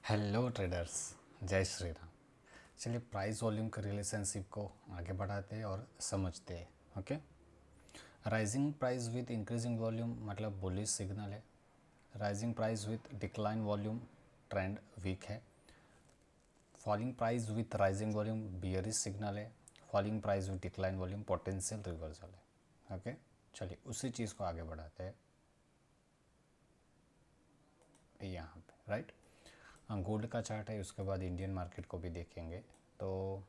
Hello traders, जय श्री राम। चलिए price volume के रिलेशनशिप को आगे बढ़ाते हैं और समझते हैं। Okay, rising price with increasing volume मतलब बुलिश सिग्नल है। Rising price with decline volume trend weak है। Falling price with rising volume bearish signal है। Falling price with decline volume potential reversal है। ओके, चलिए उसी चीज़ को आगे बढ़ाते हैं यहाँ पे। राइट, गोल्ड का चार्ट है, उसके बाद इंडियन मार्केट को भी देखेंगे। तो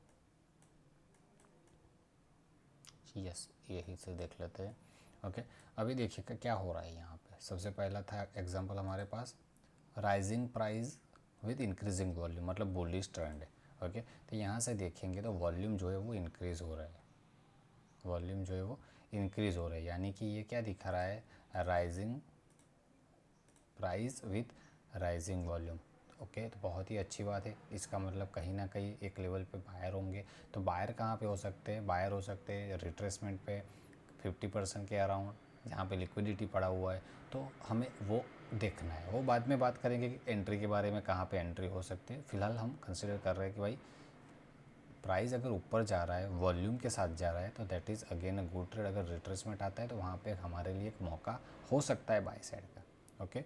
यस, यही से देख लेते हैं। ओके, अभी देखिए क्या हो रहा है यहाँ पे। सबसे पहला था एग्जांपल हमारे पास rising price with increasing volume मतलब बुलिश ट्रेंड है। ओके, तो यहाँ से देखेंगे तो वॉल्यूम जो है वो इंक्रीज़ हो रहा है। वॉल्यूम जो है वो इंक्रीज़ हो रहा है, यानी कि ये क्या दिखा रहा है, rising price with rising volume. Okay, तो बहुत ही अच्छी बात है। इसका मतलब कहीं ना कहीं एक लेवल पे बायर होंगे। तो बायर कहाँ पे हो सकते हैं, बायर हो सकते हैं रिट्रेसमेंट पे 50% के अराउंड, जहाँ पे लिक्विडिटी पड़ा हुआ है। तो हमें वो देखना है, वो बाद में बात करेंगे कि एंट्री के बारे में, कहाँ पे एंट्री हो सकती है। फिलहाल हम कंसिडर कर रहे हैं कि भाई प्राइस अगर ऊपर जा रहा है, वॉल्यूम के साथ जा रहा है, तो that is again a good trade. अगर रिट्रेसमेंट आता है तो वहाँ पे हमारे लिए एक मौका हो सकता है बाय साइड का। ओके,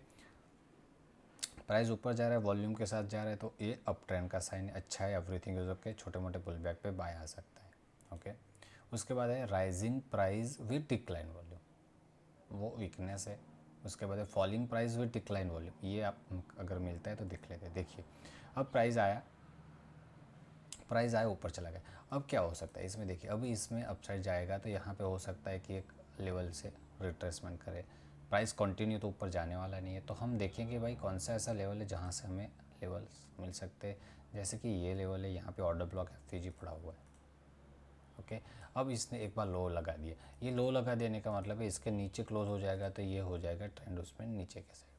प्राइस ऊपर जा रहा है, वॉल्यूम के साथ जा रहा है, तो ये अप ट्रेंड का साइन अच्छा है। एवरीथिंग इज ओके, छोटे मोटे पुल बैक पे बाय आ सकता है। ओके, उसके बाद है rising price with decline volume, वो वीकनेस है। उसके बाद है falling price with decline volume, ये आप अगर मिलता है तो देख लेते हैं। देखिए अब प्राइस आया ऊपर चला गया। अब क्या हो सकता है इसमें, देखिए अभी इसमें अपसाइड जाएगा तो यहाँ पे हो सकता है कि एक लेवल से रिट्रेसमेंट करे। प्राइस कंटिन्यू तो ऊपर जाने वाला नहीं है, तो हम देखेंगे भाई कौन सा ऐसा लेवल है जहाँ से हमें लेवल्स मिल सकते हैं। जैसे कि ये लेवल है, यहाँ पे ऑर्डर ब्लॉक एफपीजी पड़ा हुआ है। ओके, अब इसने एक बार लो लगा दिया। ये लो लगा देने का मतलब है इसके नीचे क्लोज हो जाएगा तो ये हो जाएगा ट्रेंड उसमें नीचे के साइड।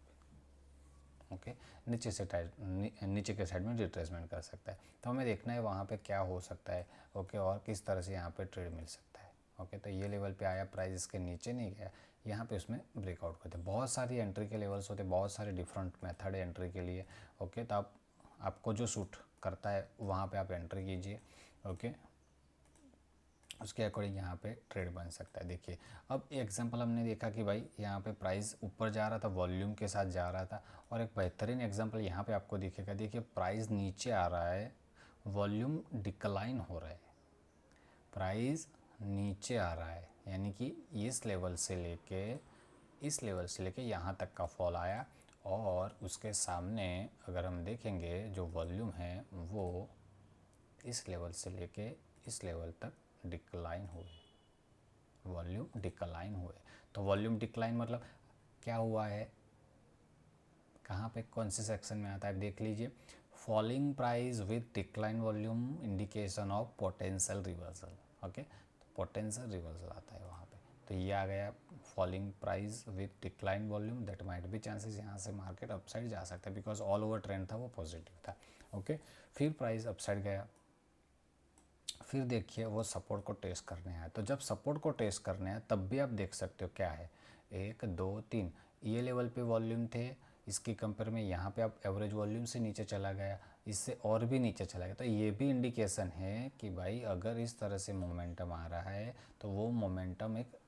ओके, नीचे के साइड में रिट्रेसमेंट कर सकता है। तो हमें देखना है वहाँ पे क्या हो सकता है। ओके, और किस तरह से यहाँ पे ट्रेड मिल सकता है। ओके, तो ये लेवल पे आया, प्राइस इसके नीचे नहीं गया, यहाँ पे उसमें ब्रेकआउट करते हैं। बहुत सारी एंट्री के लेवल्स होते हैं, बहुत सारे डिफरेंट मेथड है एंट्री के लिए। ओके, तो आपको जो सूट करता है वहाँ पर आप एंट्री कीजिए। ओके, उसके अकॉर्डिंग यहाँ पे ट्रेड बन सकता है। देखिए अब एग्जांपल हमने देखा कि भाई यहाँ पे प्राइस ऊपर जा रहा था, वॉल्यूम के साथ जा रहा था। और एक बेहतरीन एग्जांपल यहाँ पे आपको दिखेगा। देखिए प्राइस नीचे आ रहा है, वॉल्यूम डिक्लाइन हो रहा है। प्राइस नीचे आ रहा है, यानी कि इस लेवल से लेके यहाँ तक का फॉल आया। और उसके सामने अगर हम देखेंगे जो वॉल्यूम है वो इस लेवल से लेके इस लेवल तक डिक्लाइन हुए, वॉल्यूम डिक्लाइन हुए। तो वॉल्यूम डिक्लाइन मतलब क्या हुआ है, कहाँ पे कौन से सेक्शन में आता है देख लीजिए। Falling price with decline volume indication of potential reversal. Okay, तो पोटेंशियल रिवर्सल आता है वहाँ पे। तो ये आ गया falling price with decline volume, that might be chances यहाँ से मार्केट अपसाइड जा सकता है बिकॉज ऑल ओवर ट्रेंड था वो पॉजिटिव था। ओके, फिर प्राइस अपसाइड गया। फिर देखिए वो सपोर्ट को टेस्ट करने आया। तो जब सपोर्ट को टेस्ट करने आया तब भी आप देख सकते हो क्या है, 1 2 3 ये लेवल पे वॉल्यूम थे। इसकी कंपेयर में यहाँ पे आप एवरेज वॉल्यूम से नीचे चला गया, इससे और भी नीचे चला गया। तो ये भी इंडिकेशन है कि भाई अगर इस तरह से मोमेंटम आ रहा है तो वो मोमेंटम एक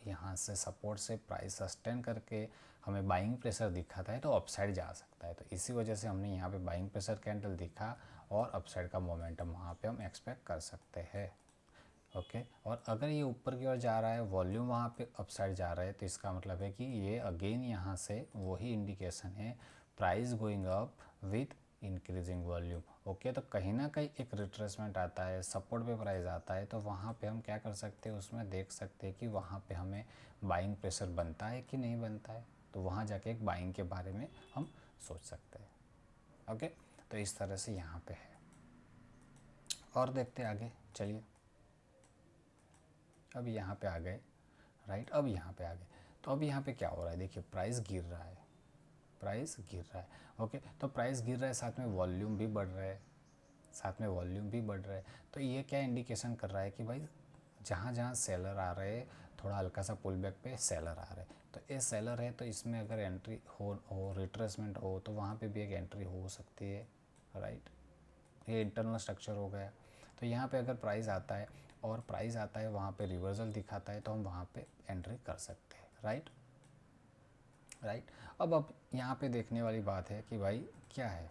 यहाँ से सपोर्ट से प्राइस सस्टेन करके हमें बाइंग प्रेशर दिखाता है तो अपसाइड जा सकता है। तो इसी वजह से हमने यहाँ पे बाइंग प्रेशर कैंडल दिखा और अपसाइड का मोमेंटम वहाँ पे हम एक्सपेक्ट कर सकते हैं। ओके, और अगर ये ऊपर की ओर जा रहा है, वॉल्यूम वहाँ पे अपसाइड जा रहा है, तो इसका मतलब है कि ये अगेन यहाँ से वही इंडिकेशन है, price going up with increasing volume. Okay, तो कहीं ना कहीं एक रिट्रेसमेंट आता है, सपोर्ट पे प्राइस आता है, तो वहाँ पे हम क्या कर सकते हैं, उसमें देख सकते हैं कि वहाँ पे हमें बाइंग प्रेशर बनता है कि नहीं बनता है। तो वहाँ जाके एक बाइंग के बारे में हम सोच सकते हैं। ओके, तो इस तरह से यहाँ पे है। और देखते आगे, चलिए अब यहाँ पे आ गए। राइट, अब यहाँ पे आ गए। तो अब यहाँ पे क्या हो रहा है, देखिए प्राइस गिर रहा है, प्राइस गिर रहा है। ओके, तो प्राइस गिर रहा है, साथ में वॉल्यूम भी बढ़ रहा है, साथ में वॉल्यूम भी बढ़ रहा है। तो ये क्या इंडिकेशन कर रहा है कि भाई जहाँ जहाँ सेलर आ रहे हैं थोड़ा हल्का सा पुल बैक पे सेलर आ रहा है, तो ये सेलर है तो इसमें अगर एंट्री हो रिट्रेसमेंट हो तो वहाँ पे भी एक एंट्री हो सकती है, राइट। ये इंटरनल स्ट्रक्चर हो गया। तो यहाँ पे अगर प्राइस आता है और प्राइस आता है वहाँ पे रिवर्सल दिखाता है तो हम वहाँ पे एंट्री कर सकते हैं, राइट। अब यहाँ पे देखने वाली बात है कि भाई क्या है,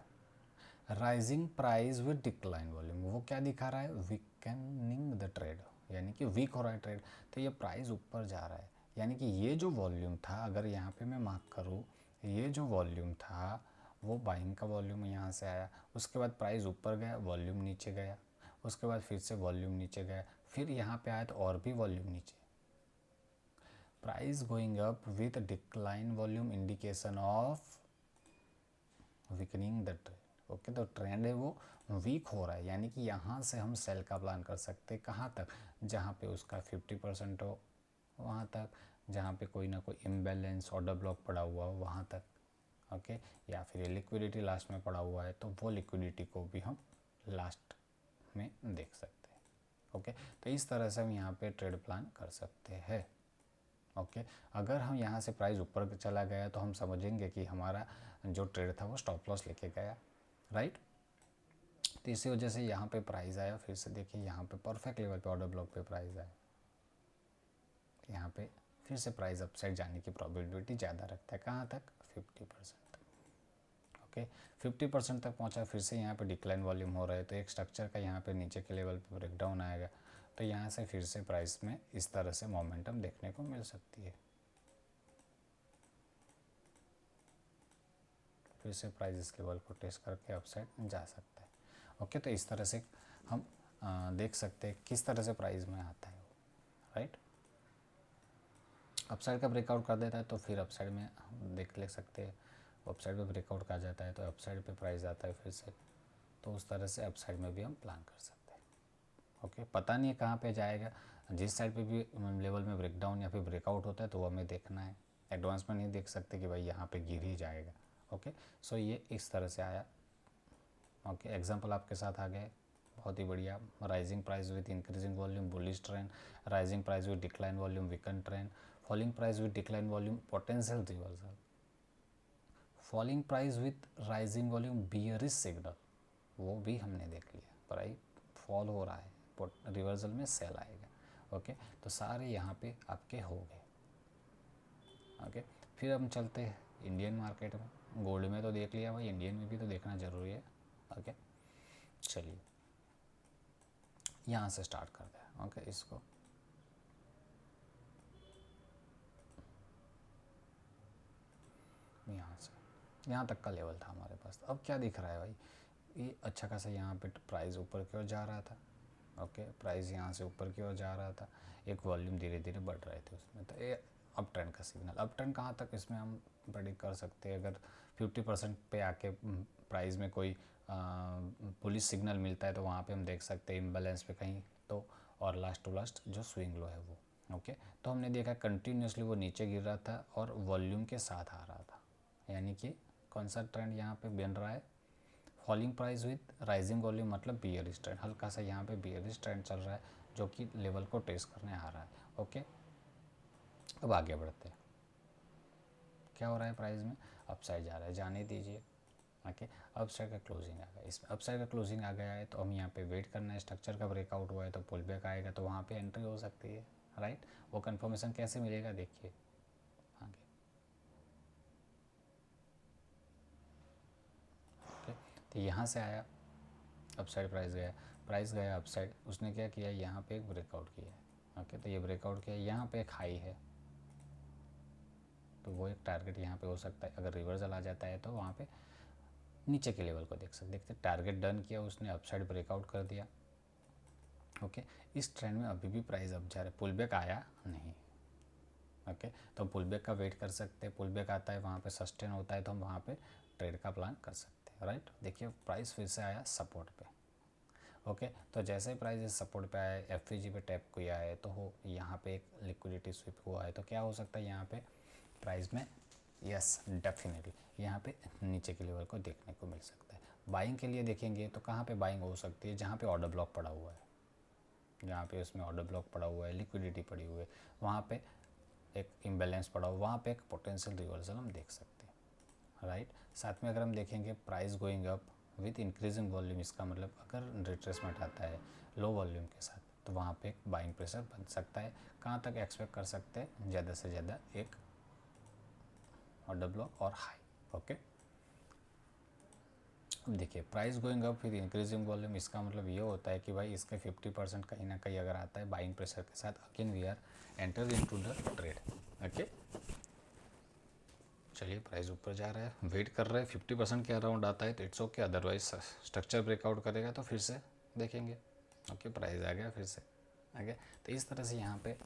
rising price with decline volume, वो क्या दिखा रहा है, वीकनिंग द ट्रेड, यानी कि वीक हो रहा है ट्रेड। तो ये प्राइस ऊपर जा रहा है, यानी कि ये जो वॉल्यूम था, अगर यहाँ पे मैं मार्क करूँ, ये जो वॉल्यूम था वो बाइंग का वॉल्यूम यहाँ से आया, उसके बाद प्राइस ऊपर गया, वॉल्यूम नीचे गया, उसके बाद फिर से वॉल्यूम नीचे गया, फिर यहाँ पे आया तो और भी वॉल्यूम नीचे, price going up with decline volume indication of weakening the trend. Okay, तो ट्रेंड है वो वीक हो रहा है, यानी कि यहाँ से हम सेल का प्लान कर सकते हैं कहाँ तक, जहाँ पे उसका 50% हो वहाँ तक, जहाँ पे कोई ना कोई इम्बैलेंस ऑर्डर ब्लॉक पड़ा हुआ हो वहाँ तक, ओके। या फिर लिक्विडिटी लास्ट में पड़ा हुआ है तो वो लिक्विडिटी को भी हम लास्ट में देख सकते हैं, ओके। तो इस तरह से हम यहाँ पे ट्रेड प्लान कर सकते हैं, ओके। अगर हम यहाँ से प्राइस ऊपर चला गया तो हम समझेंगे कि हमारा जो ट्रेड था वो स्टॉप लॉस लेके गया, राइट। तो इसी वजह से यहाँ पे प्राइस आया, फिर से देखिए यहाँ पे परफेक्ट लेवल पे ऑर्डर ब्लॉक पे प्राइस आया, यहाँ पे फिर से प्राइस अपसाइड जाने की प्रोबेबिलिटी ज़्यादा रखता है, कहाँ तक, 50%, ओके। 50% तक पहुँचा, फिर से यहाँ पे डिक्लाइन वॉल्यूम हो रहा है, तो एक स्ट्रक्चर का यहाँ पे नीचे के लेवल पे ब्रेकडाउन आएगा, तो यहाँ से फिर से प्राइस में इस तरह से मोमेंटम देखने को मिल सकती है, फिर से प्राइस इस लेवल को टेस्ट करके अपसाइड जा सकता है, ओके। तो इस तरह से हम देख सकते हैं किस तरह से प्राइस में आता है, राइट। अपसाइड का ब्रेकआउट कर देता है तो फिर अपसाइड में हम ले सकते हैं, अपसाइड पे ब्रेकआउट कर जाता है तो अपसाइड पे प्राइस आता है फिर से, तो उस तरह से अपसाइड में भी हम प्लान कर सकते हैं, ओके। पता नहीं है कहाँ पे जाएगा, जिस साइड पे भी लेवल में ब्रेकडाउन या फिर ब्रेकआउट होता है तो वो हमें देखना है, एडवांस में नहीं देख सकते कि भाई यहाँ पे गिर ही जाएगा, ओके। सो ये इस तरह से आया, ओके। एग्जांपल आपके साथ आ गए, बहुत ही बढ़िया। Rising price with increasing volume bullish trend, rising price with decline volume weaken trend, falling price with decline volume potential reversal, falling price with rising volume bearish signal, वो भी हमने देख लिया, प्राइस फॉल हो रहा है, रिवर्सल में cell आएगा, ओके। तो सारे यहाँ पे आपके हो गए, ओके। फिर हम चलते हैं इंडियन मार्केट में, गोल्ड में तो देख लिया भाई, इंडियन में भी तो देखना ज़रूरी है, ओके। चलिए यहाँ से स्टार्ट करते हैं, ओके। इसको यहाँ से यहाँ तक का लेवल था हमारे पास, अब क्या दिख रहा है भाई, ये अच्छा खासा यहाँ पे प्राइस ऊपर की ओर जा रहा था, ओके। प्राइस यहाँ से ऊपर की ओर जा रहा था, एक वॉल्यूम धीरे धीरे बढ़ रहे थे उसमें, तो ये अप ट्रेंड का सिग्नल, अप ट्रेंड कहाँ तक इसमें हम प्रेडिक्ट कर सकते हैं, अगर 50% पे आके प्राइस में कोई पुलिस सिग्नल मिलता है तो वहाँ पे हम देख सकते हैं इम्बैलेंस पे कहीं तो, और लास्ट टू लास्ट जो स्विंग लो है वो, ओके। तो हमने देखा कंटिन्यूसली वो नीचे गिर रहा था और वॉल्यूम के साथ आ रहा था, यानी कि कौन सा ट्रेंड यहाँ पे बन रहा है, falling price with rising volume, मतलब बियरिश ट्रेंड, हल्का सा यहाँ पे बियरिश ट्रेंड चल रहा है जो कि लेवल को टेस्ट करने आ रहा है, ओके। अब आगे बढ़ते हैं, क्या हो रहा है प्राइस में, अपसाइड जा रहा है, जाने दीजिए, ओके। अपसाइड का क्लोजिंग आ गया, इसमें अपसाइड का क्लोजिंग आ गया है तो हम यहाँ पे वेट करना है, स्ट्रक्चर का ब्रेकआउट हुआ है तो पुल बैक आएगा तो वहाँ पे एंट्री हो सकती है, राइट। वो कंफर्मेशन कैसे मिलेगा देखिए आगे, ओके। तो यहाँ से आया अपसाइड, प्राइस गया अपसाइड, उसने क्या किया, यहाँ पे एक ब्रेकआउट किया है, ओके। तो ये ब्रेकआउट किया, यहाँ पे एक हाई है तो वो एक टारगेट यहाँ पे हो सकता है, अगर रिवर्सल आ जाता है तो वहाँ पे नीचे के लेवल को देख सकते, देखते टारगेट डन किया उसने, अपसाइड ब्रेकआउट कर दिया, ओके। इस ट्रेंड में अभी भी प्राइस अप जा रहा है, पुल बैक आया नहीं, ओके। तो पुल बैक का वेट कर सकते हैं, पुल बैक आता है वहाँ पे सस्टेन होता है तो हम वहाँ पे ट्रेड का प्लान कर सकते हैं, राइट। देखिए प्राइस फिर से आया सपोर्ट पे, ओके। तो जैसे ही प्राइस सपोर्ट पे आया, एफवीजी पे टैप किया है तो हो यहाँ पे एक लिक्विडिटी स्विप हुआ है, तो क्या हो सकता है यहाँ पे प्राइस में, यस डेफिनेटली यहाँ पे नीचे के लेवल को देखने को मिल सकता है। बाइंग के लिए देखेंगे तो कहाँ पे बाइंग हो सकती है, जहाँ पे ऑर्डर ब्लॉक पड़ा हुआ है, जहाँ पे उसमें ऑर्डर ब्लॉक पड़ा हुआ है, लिक्विडिटी पड़ी हुई है, वहाँ पे एक इम्बैलेंस पड़ा हुआ, वहाँ पे एक पोटेंशियल रिवर्सल हम देख सकते हैं, राइट। साथ में अगर हम देखेंगे price going up with increasing volume, इसका मतलब अगर रिट्रेसमेंट आता है लो वॉल्यूम के साथ तो वहाँ पे एक बाइंग प्रेशर बन सकता है। कहाँ तक एक्सपेक्ट कर सकते हैं, ज़्यादा से ज़्यादा एक ऑर्डर ब्लॉक और हाई, ओके। अब देखिए price going up with increasing volume, इसका मतलब ये होता है कि भाई इसके 50% कहीं ना कहीं अगर आता है बाइंग प्रेशर के साथ, again we are enter into the trade, okay. चलिए प्राइस ऊपर जा रहा है, वेट कर रहा है, 50% के अराउंड आता है तो it's okay, otherwise structure breakout करेगा तो फिर से देखेंगे, ओके। प्राइस आ गया फिर से, ओके। तो इस तरह से यहाँ पे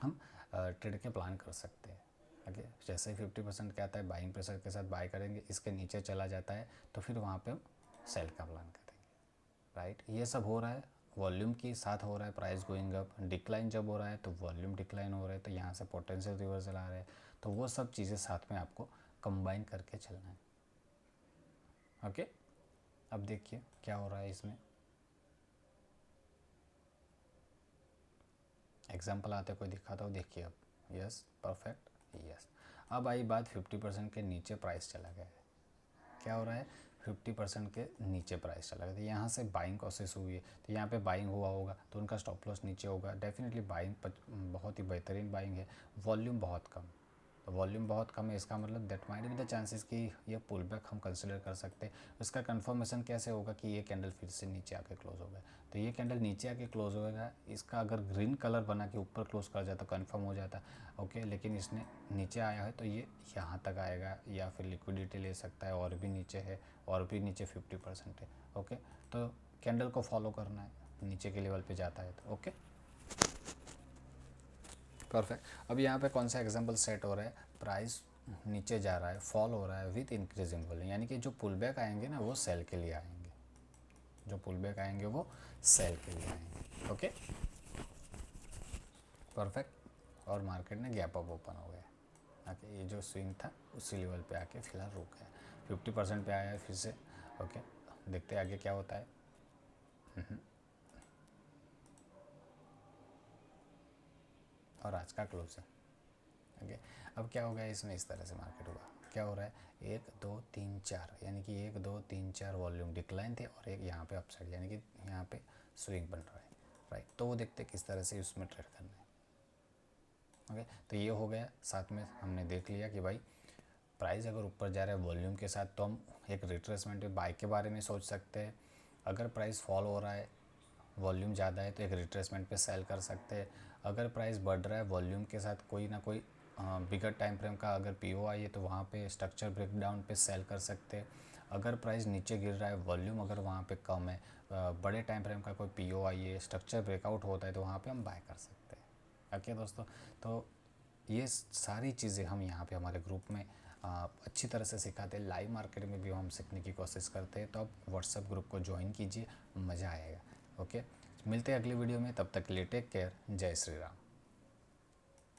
हम ट्रेड के प्लान कर सकते हैं, ओके। जैसे ही 50% क्या आता है बाइंग प्रेशर के साथ बाय करेंगे, इसके नीचे चला जाता है तो फिर वहाँ पे हम सेल का प्लान करेंगे, राइट। ये सब हो रहा है वॉल्यूम के साथ हो रहा है, प्राइस गोइंग अप, डिक्लाइन जब हो रहा है तो वॉल्यूम डिक्लाइन हो रहा है, तो यहाँ से पोटेंशियल रिवर्सल आ रहा है, तो वो सब चीज़ें साथ में आपको कंबाइन करके चलना है, ओके। अब देखिए क्या हो रहा है इसमें, एग्जाम्पल आते कोई दिखाता हूँ, देखिए अब, यस परफेक्ट, यस। अब आई बात 50% के नीचे प्राइस चला गया है, क्या हो रहा है 50% के नीचे प्राइस चला गया, तो यहाँ से बाइंग प्रोसेस हुई है, तो यहाँ पे बाइंग हुआ होगा तो उनका स्टॉप लॉस नीचे होगा, डेफिनेटली बाइंग बहुत ही बेहतरीन बाइंग है। वॉल्यूम बहुत कम, तो वॉल्यूम बहुत कम है, इसका मतलब that might be the chances कि ये पुल बैक हम कंसिडर कर सकते हैं। इसका कंफर्मेशन कैसे होगा कि ये कैंडल फिर से नीचे आके क्लोज होगा, तो ये कैंडल नीचे आके क्लोज होगा, इसका अगर ग्रीन कलर बना के ऊपर क्लोज कर जाता कंफर्म हो जाता, ओके। लेकिन इसने नीचे आया है तो ये यहाँ तक आएगा, या फिर लिक्विडिटी ले सकता है, और भी नीचे है, और भी नीचे 50% है, ओके। तो कैंडल को फॉलो करना है, नीचे के लेवल पे जाता है तो, ओके परफेक्ट। अब यहाँ पे कौन सा एग्जांपल सेट हो रहा है, प्राइस नीचे जा रहा है, फॉल हो रहा है विथ इंक्रीजिंग वॉल्यूम, यानी कि जो पुल बैक आएंगे ना वो सेल के लिए आएंगे, जो पुल बैक आएंगे वो सेल के लिए आएंगे, ओके परफेक्ट। और मार्केट ने गैप अप ओपन हो गया, ओके। ये जो स्विंग था उसी लेवल पे आके फिलहाल रुक गया, 50% पे आया है फिर से, ओके। देखते हैं आगे क्या होता है। और आज का क्लोज है, ओके। अब क्या हो गया इसमें, इस तरह से मार्केट हुआ, क्या हो रहा है 1 2 3 4, यानी कि 1 2 3 4 वॉल्यूम डिक्लाइन थे, और एक यहाँ पे अपसाइड, यानी कि यहाँ पे स्विंग बन रहा है, राइट। तो वो देखते किस तरह से उसमें ट्रेड करना है, ओके। तो ये हो गया, साथ में हमने देख लिया कि भाई प्राइस अगर ऊपर जा रहा है वॉल्यूम के साथ तो हम एक रिट्रेसमेंट बाय के बारे में सोच सकते हैं, अगर प्राइस फॉल हो रहा है वॉल्यूम ज़्यादा है तो एक रिट्रेसमेंट पे सेल कर सकते हैं, अगर प्राइस बढ़ रहा है वॉल्यूम के साथ कोई ना कोई बिगर टाइम फ्रेम का अगर पीओ आई है तो वहाँ पे स्ट्रक्चर ब्रेकडाउन पे सेल कर सकते हैं, अगर प्राइस नीचे गिर रहा है वॉल्यूम अगर वहाँ पे कम है, बड़े टाइम फ्रेम का कोई पीओ आई है, स्ट्रक्चर ब्रेकआउट होता है तो वहाँ पे हम बाय कर सकते हैं, ओके दोस्तों। तो ये सारी चीज़ें हम यहाँ पे हमारे ग्रुप में अच्छी तरह से सिखाते हैं, लाइव मार्केट में भी हम सीखने की कोशिश करते हैं, तो आप व्हाट्सएप ग्रुप को ज्वाइन कीजिए, मज़ा आएगा, ओके। मिलते हैं अगली वीडियो में, तब तक के लिए टेक केयर, जय श्री राम।